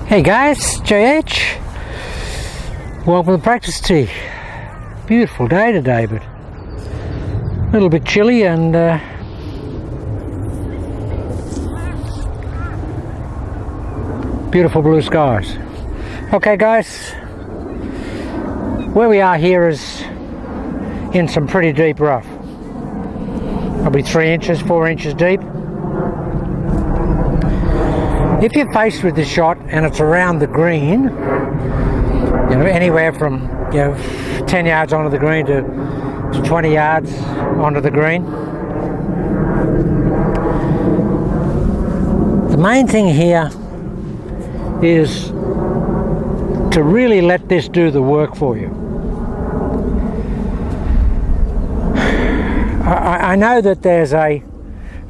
Hey guys, JH. Welcome to the practice tee. Beautiful day today, but a little bit chilly and beautiful blue skies. Okay guys, where we are here is in some pretty deep rough. Probably 3 inches, 4 inches deep. If you're faced with this shot and it's around the green, anywhere from 10 yards onto the green to 20 yards onto the green, the main thing here is to really let this do the work for you. I know that there's a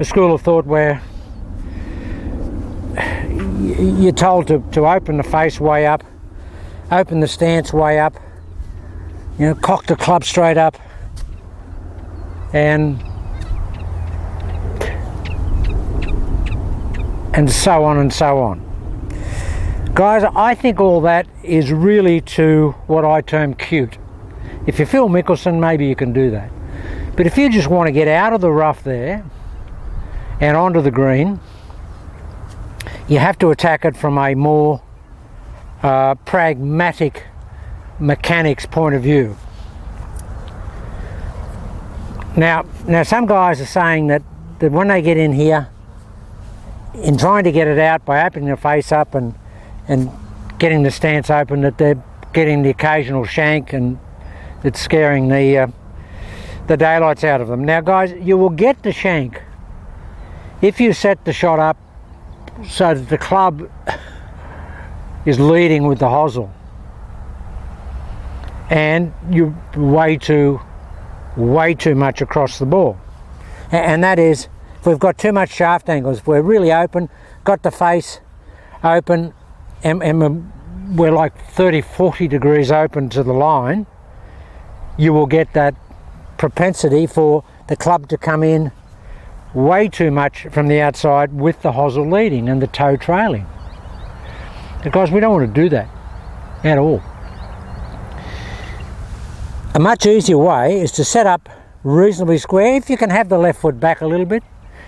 school of thought where you're told to open the face way up, open the stance way up, cock the club straight up, and so on and so on. Guys, I think all that is really to what I term cute. If you're Phil Mickelson, maybe you can do that. But if you just want to get out of the rough there and onto the green, you have to attack it from a more pragmatic mechanics point of view. Now some guys are saying that when they get in here, in trying to get it out by opening the face up and getting the stance open, that they're getting the occasional shank and it's scaring the daylights out of them. Now guys, you will get the shank if you set the shot up so that the club is leading with the hosel and you're way too much across the ball. And that is, if we've got too much shaft angles, if we're really open, got the face open, and we're like 30-40 degrees open to the line, you will get that propensity for the club to come in way too much from the outside with the hosel leading and the toe trailing. Because we don't want to do that at all. A much easier way is to set up reasonably square, if you can have the left foot back a little bit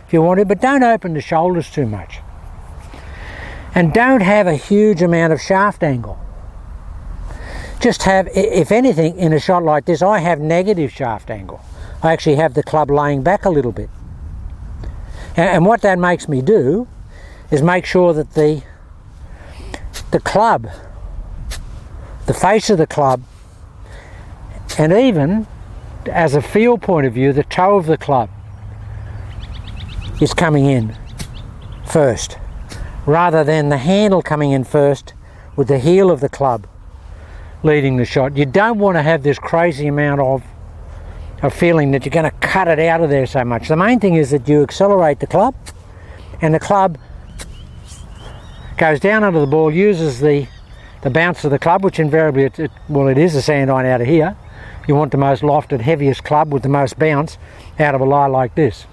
if you want to, but don't open the shoulders too much. And don't have a huge amount of shaft angle. Just have, if anything, in a shot like this, I have negative shaft angle. I actually have the club laying back a little bit. And what that makes me do is make sure that the club, the face of the club, and even as a feel point of view, the toe of the club is coming in first, rather than the handle coming in first with the heel of the club leading the shot. You don't want to have this crazy amount of feeling that you're going to cut it out of there so much. The main thing is that you accelerate the club, and the club goes down under the ball, uses the bounce of the club, which invariably it is a sand iron out of here. You want the most lofted, heaviest club with the most bounce out of a lie like this.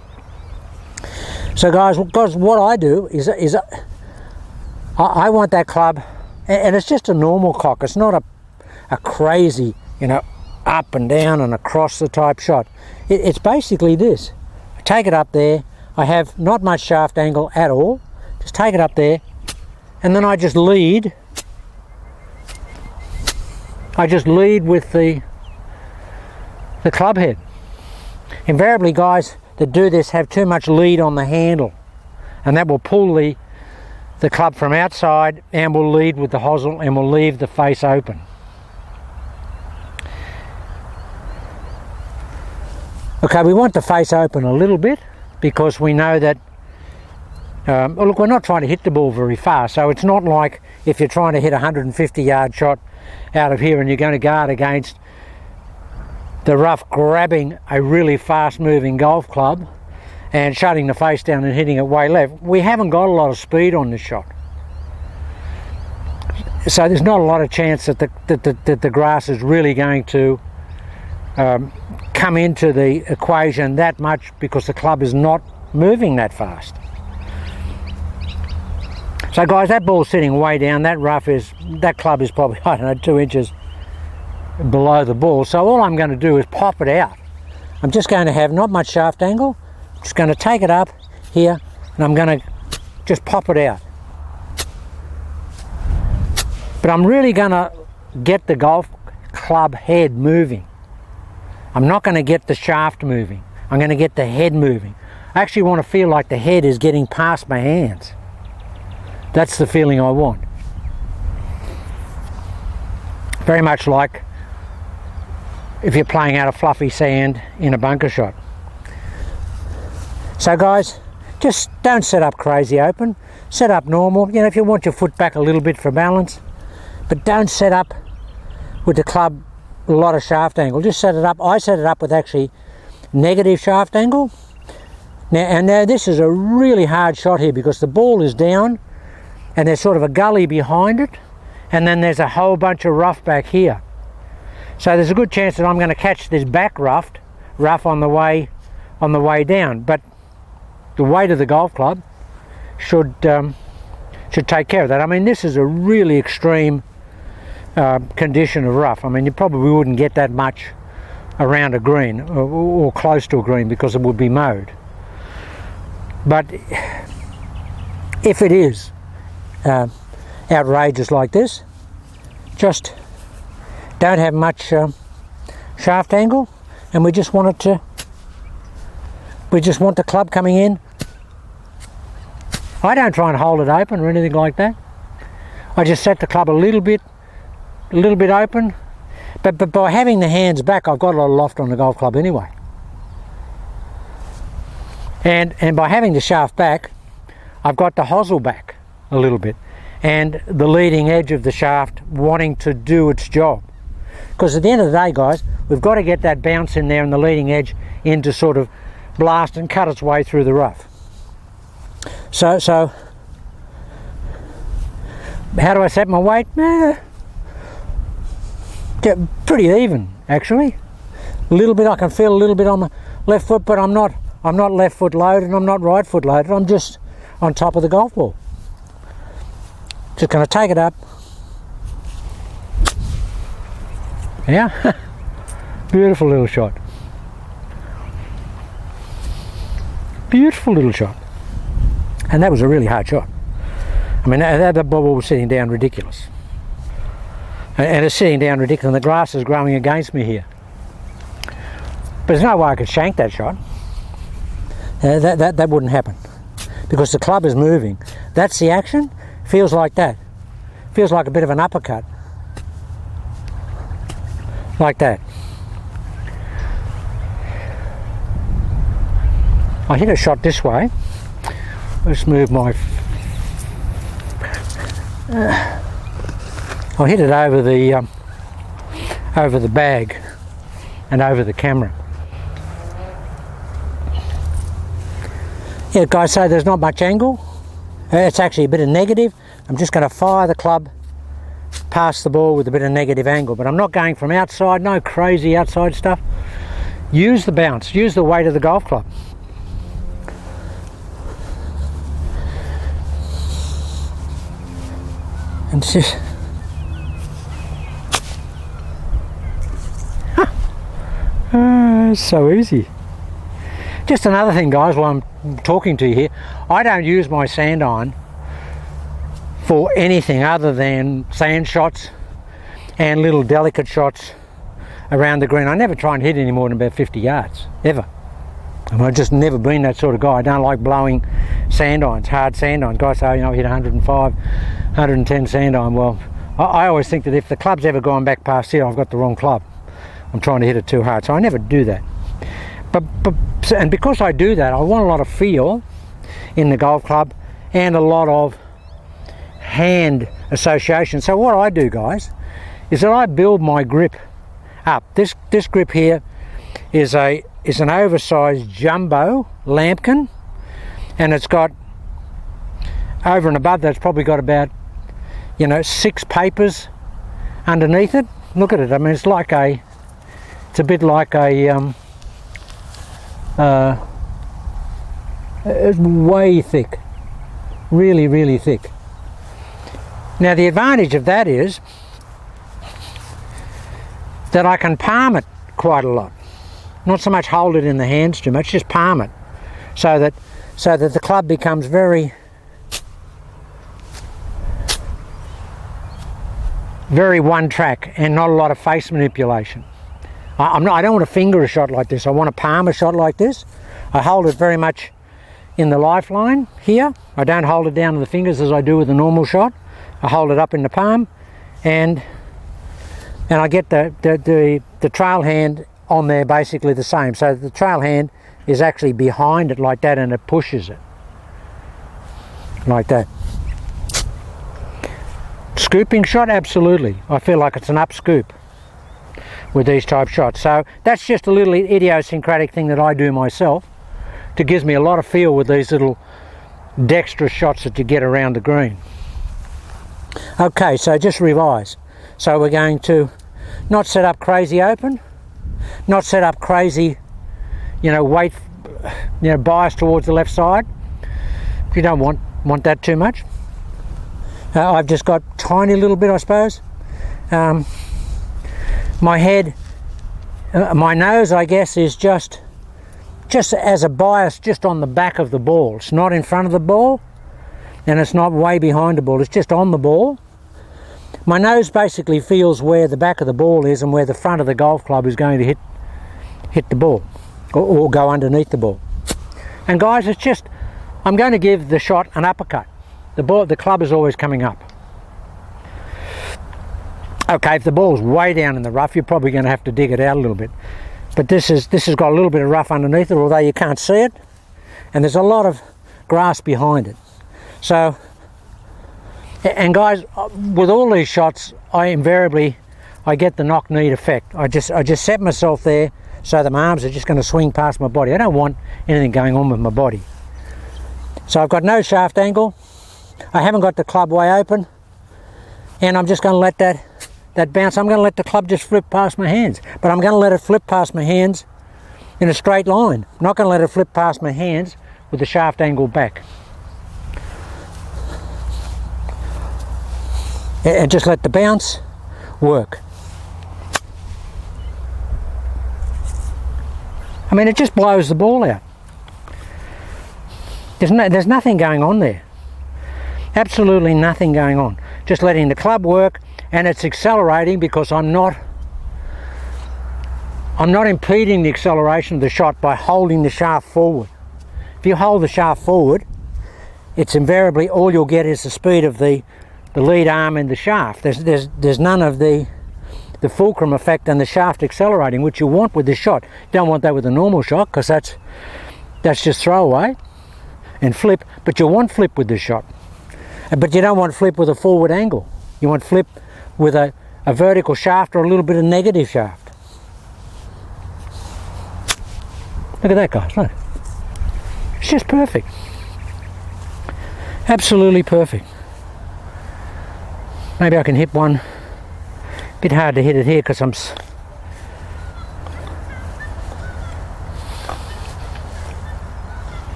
So guys, what I do is I want that club, and it's just a normal cock. It's not a crazy, up and down and across the type shot. It's basically this. I take it up there, I have not much shaft angle at all, just take it up there, and then I just lead with the club head. Invariably guys that do this have too much lead on the handle, and that will pull the club from outside and will lead with the hosel and will leave the face open. Okay, we want the face open a little bit because we know that, look, we're not trying to hit the ball very far, so it's not like if you're trying to hit a 150-yard shot out of here and you're going to guard against the rough grabbing a really fast-moving golf club and shutting the face down and hitting it way left. We haven't got a lot of speed on this shot. So there's not a lot of chance that the grass is really going to come into the equation that much because the club is not moving that fast. So guys, that ball's sitting way down. That club is probably, I don't know, 2 inches below the ball. So all I'm going to do is pop it out. I'm just going to have not much shaft angle. I'm just going to take it up here and I'm going to just pop it out. But I'm really going to get the golf club head moving. I'm not going to get the shaft moving. I'm going to get the head moving. I actually want to feel like the head is getting past my hands. That's the feeling I want. Very much like if you're playing out of fluffy sand in a bunker shot. So guys, just don't set up crazy open. Set up normal. You know, if you want your foot back a little bit for balance, but don't set up with the club a lot of shaft angle. Just set it up. I set it up with actually negative shaft angle. Now this is a really hard shot here because the ball is down and there's sort of a gully behind it, and then there's a whole bunch of rough back here. So there's a good chance that I'm going to catch this back rough on the way down. But the weight of the golf club should take care of that. I mean, this is a really extreme condition of rough. I mean, you probably wouldn't get that much around a green or close to a green because it would be mowed. But if it is outrageous like this, just don't have much shaft angle, and we just want the club coming in. I don't try and hold it open or anything like that. I just set the club a little bit open, but by having the hands back, I've got a lot of loft on the golf club anyway. And by having the shaft back, I've got the hosel back a little bit, and the leading edge of the shaft wanting to do its job. Because at the end of the day, guys, we've got to get that bounce in there and the leading edge in to sort of blast and cut its way through the rough. So how do I set my weight? Pretty even, actually. A little bit, I can feel a little bit on my left foot, but I'm not left foot loaded and I'm not right foot loaded. I'm just on top of the golf ball. Just going to take it up. Yeah, beautiful little shot. Beautiful little shot. And that was a really hard shot. I mean, that ball was sitting down ridiculous. And it's sitting down ridiculous, and the grass is growing against me here. But there's no way I could shank that shot. That wouldn't happen. Because the club is moving. That's the action. Feels like that. Feels like a bit of an uppercut. Like that. I hit a shot this way. Let's move my... I'll hit it over the bag and over the camera. Yeah, guys, so there's not much angle. It's actually a bit of negative. I'm just going to fire the club past the ball with a bit of negative angle, but I'm not going from outside, no crazy outside stuff. Use the bounce, use the weight of the golf club. And it's just... it's so easy. Just another thing, guys, while I'm talking to you here, I don't use my sand iron for anything other than sand shots and little delicate shots around the green. I never try and hit any more than about 50 yards, ever. And I've just never been that sort of guy. I don't like blowing sand irons, hard sand irons. Guys say, you know, I hit 105, 110 sand iron. Well, I always think that if the club's ever gone back past here, I've got the wrong club. I'm trying to hit it too hard, so I never do that. And because I do that, I want a lot of feel in the golf club and a lot of hand association. So what I do, guys, is that I build my grip up. This grip here is an oversized jumbo lambkin, and it's got over and above that, it's probably got about, you know, 6 papers underneath it. Look at it. I mean, it's a bit like a it's way thick, really thick. Now the advantage of that is that I can palm it quite a lot. Not so much hold it in the hands too much, just palm it, so that the club becomes very one track and not a lot of face manipulation. I don't want to finger a shot like this. I want to palm a shot like this. I hold it very much in the lifeline here. I don't hold it down to the fingers as I do with a normal shot. I hold it up in the palm, and I get the trail hand on there basically the same. So the trail hand is actually behind it like that, and it pushes it like that. Scooping shot, absolutely. I feel like it's an up scoop with these type shots. So that's just a little idiosyncratic thing that I do myself. It gives me a lot of feel with these little dexterous shots that you get around the green. Okay, so just revise. So we're going to not set up crazy open, not set up crazy, weight, bias towards the left side. You don't want that too much. I've just got tiny little bit, I suppose. My head, my nose, I guess, is just as a bias just on the back of the ball. It's not in front of the ball, and it's not way behind the ball. It's just on the ball. My nose basically feels where the back of the ball is and where the front of the golf club is going to hit the ball, or go underneath the ball. And guys, it's just, I'm going to give the shot an uppercut. The club is always coming up. Okay, if the ball's way down in the rough, you're probably going to have to dig it out a little bit. But this has got a little bit of rough underneath it, although you can't see it, and there's a lot of grass behind it. So, and guys, with all these shots, I get the knock-kneed effect. I just set myself there so that my arms are just going to swing past my body. I don't want anything going on with my body. So I've got no shaft angle. I haven't got the club way open, and I'm just going to let that bounce. I'm going to let the club just flip past my hands, but I'm going to let it flip past my hands in a straight line. I'm not going to let it flip past my hands with the shaft angle back. And just let the bounce work. I mean, it just blows the ball out. There's nothing going on there. Absolutely nothing going on. Just letting the club work, and it's accelerating because I'm not impeding the acceleration of the shot by holding the shaft forward. If you hold the shaft forward, it's invariably all you'll get is the speed of the lead arm in the shaft. There's none of the fulcrum effect and the shaft accelerating, which you want with this shot. You don't want that with a normal shot, because that's just throwaway and flip, but you want flip with this shot. But you don't want flip with a forward angle. You want flip with a vertical shaft or a little bit of negative shaft. Look at that, guys, look. It's just perfect. Absolutely perfect. Maybe I can hit one. A bit hard to hit it here because I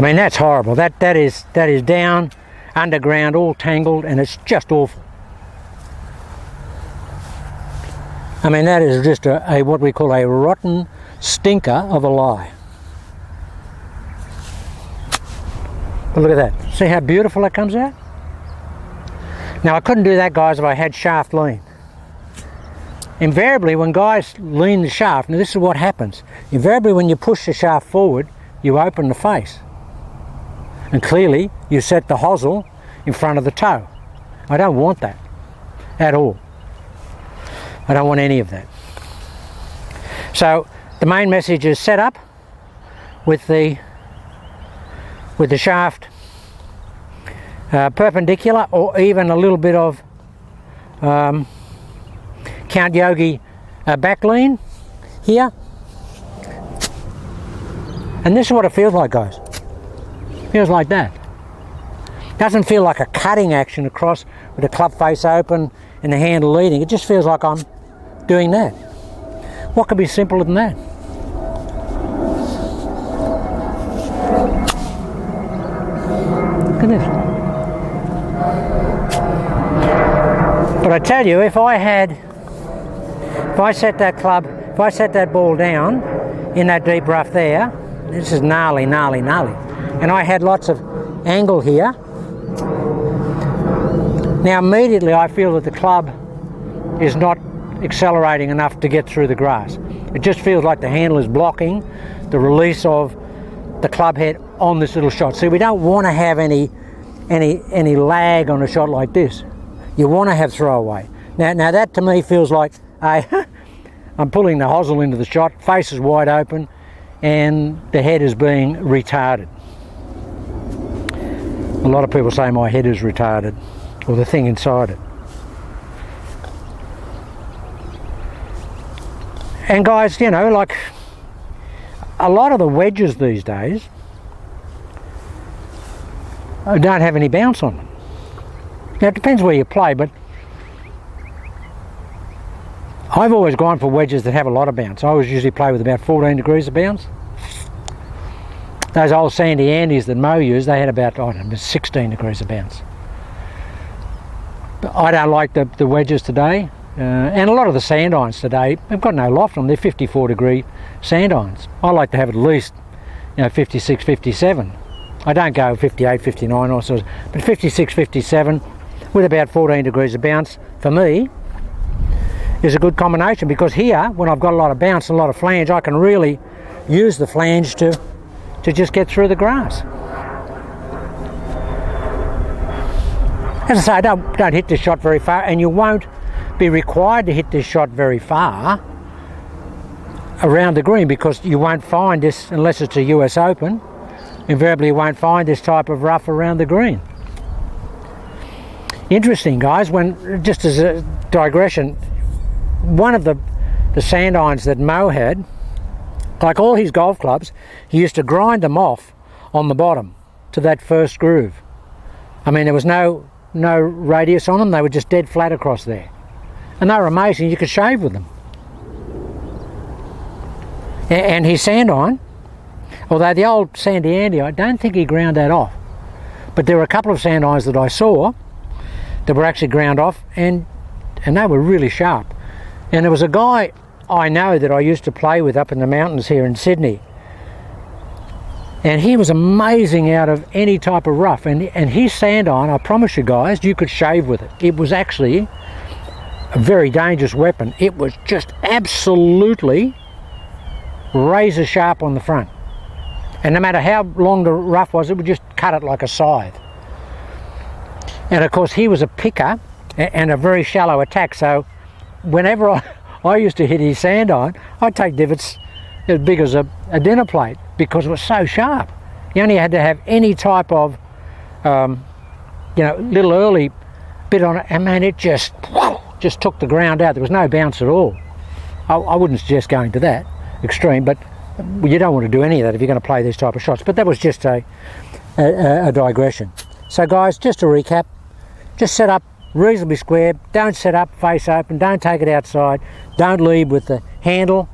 mean, that's horrible. That is down, underground, all tangled, and it's just awful. I mean, that is just a what we call a rotten stinker of a lie. But look at that. See how beautiful that comes out? Now, I couldn't do that, guys, if I had shaft lean. Invariably, when guys lean the shaft, now this is what happens. Invariably, when you push the shaft forward, you open the face. And clearly, you set the hosel in front of the toe. I don't want that at all. I don't want any of that. So the main message is set up with the shaft perpendicular, or even a little bit of Count Yogi back lean here. And this is what it feels like, guys. It feels like that. Doesn't feel like a cutting action across with the club face open and the handle leading. It just feels like I'm doing that. What could be simpler than that? I tell you, if I set that ball down in that deep rough there, this is gnarly, gnarly, gnarly. And I had lots of angle here. Now immediately I feel that the club is not accelerating enough to get through the grass. It just feels like the handle is blocking the release of the club head on this little shot. See, we don't want to have any lag on a shot like this. You want to have throwaway. Now that to me feels like I'm pulling the hosel into the shot, face is wide open, and the head is being retarded. A lot of people say my head is retarded, or the thing inside it. And guys, you know, like a lot of the wedges these days don't have any bounce on them. Now it depends where you play, but I've always gone for wedges that have a lot of bounce. I always usually play with about 14 degrees of bounce. Those old Sandy Andes that Mo used, they had about, I don't know, 16 degrees of bounce. But I don't like the wedges today. And a lot of the sand irons today have got no loft on them. They're 54 degree sand irons. I like to have at least, you know, 56, 57. I don't go 58, 59 or so, but 56, 57 with about 14 degrees of bounce for me is a good combination, because here, when I've got a lot of bounce and a lot of flange, I can really use the flange to just get through the grass. As I say, don't hit this shot very far, and you won't be required to hit this shot very far around the green, because you won't find this, unless it's a US Open, invariably you won't find this type of rough around the green. Interesting, guys, when, just as a digression, one of the sand irons that Mo had, like all his golf clubs, he used to grind them off on the bottom to that first groove. I mean, there was no radius on them, they were just dead flat across there. And they were amazing, you could shave with them. And his sand iron, although the old Sandy Andy, I don't think he ground that off. But there were a couple of sand irons that I saw that were actually ground off, and they were really sharp. And there was a guy I know that I used to play with up in the mountains here in Sydney, and he was amazing out of any type of rough, and his sand iron, I promise you guys, you could shave with it. It was actually a very dangerous weapon. It was just absolutely razor sharp on the front, and no matter how long the rough was, it would just cut it like a scythe. And of course he was a picker and a very shallow attack, so whenever I used to hit his sand iron, I'd take divots as big as a dinner plate, because it was so sharp. You only had to have any type of you know, little early bit on it, and man, it just took the ground out. There was no bounce at all. I wouldn't suggest going to that extreme, but you don't want to do any of that if you're going to play these type of shots. But that was just a digression. So guys, just to recap, just set up reasonably square, don't set up face open, don't take it outside, don't lead with the handle.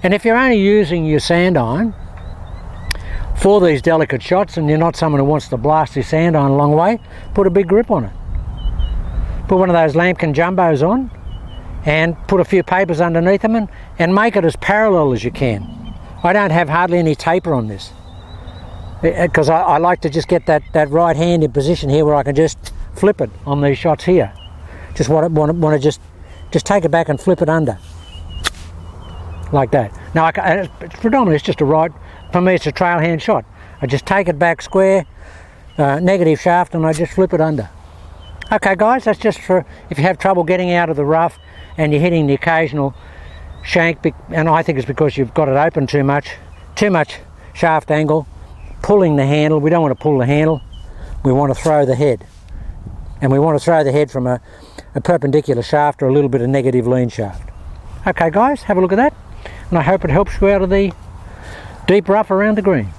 And if you're only using your sand iron for these delicate shots, and you're not someone who wants to blast his sand iron a long way, put a big grip on it. Put one of those Lamkin jumbos on and put a few papers underneath them, and make it as parallel as you can. I don't have hardly any taper on this, because I like to just get that right hand in position here where I can just flip it on these shots here. Just want to just take it back and flip it under like that. Now it's predominantly, it's just a right, for me it's a trail hand shot. I just take it back square, negative shaft, and I just flip it under. Okay guys, that's just for if you have trouble getting out of the rough and you're hitting the occasional shank, and I think it's because you've got it open too much shaft angle, pulling the handle. We don't want to pull the handle, we want to throw the head. And we want to throw the head from a perpendicular shaft or a little bit of negative lean shaft. Okay guys, have a look at that, and I hope it helps you out of the deep rough around the green.